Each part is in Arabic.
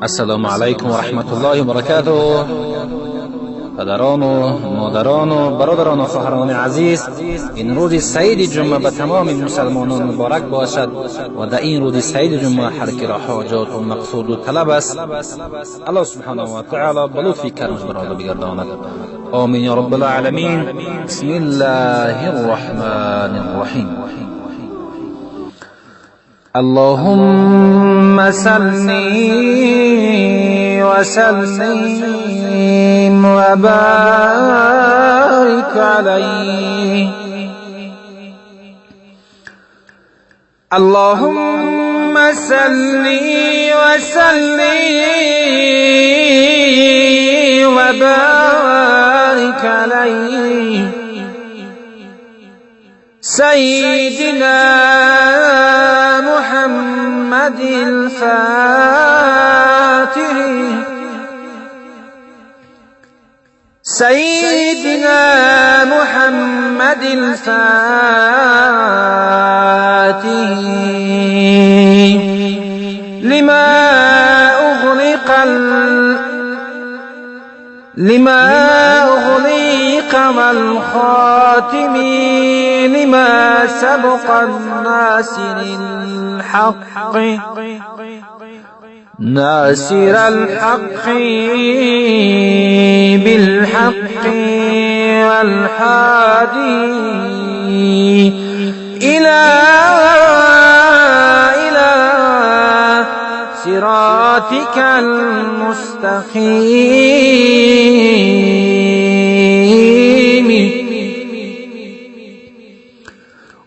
السلام علیکم و رحمت الله و برکاته. پدران و مادران و برادران و خواهران عزیز، این روز سعید جمعه به تمام مسلمانان مبارک باشد و در این روز سعید جمعه هر که را حاجات و مقصود و طلب است الله سبحانه و تعالی به لطف کرمش برادا بگرداند. آمین یا رب العالمین. بسم الله الرحمن الرحیم. اللهم صل وسلم وبارك عليه. اللهم صل وسلم وبارك عليه سيدنا محمد الفاتح، سيدنا محمد الفاتح لما أغلق والخاتم لما سبق ناصر الحق بالحق والهادي إلى صراطك المستقيم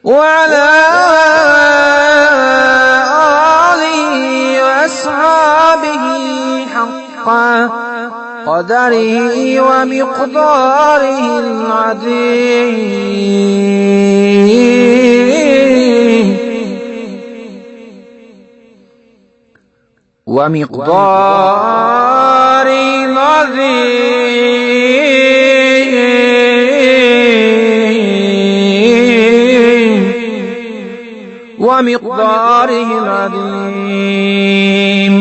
وعلى آله وأصحابه حق قدره ومقداره العظيم ومقداره العظيم.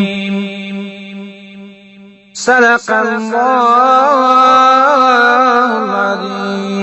صدق الله العظيم.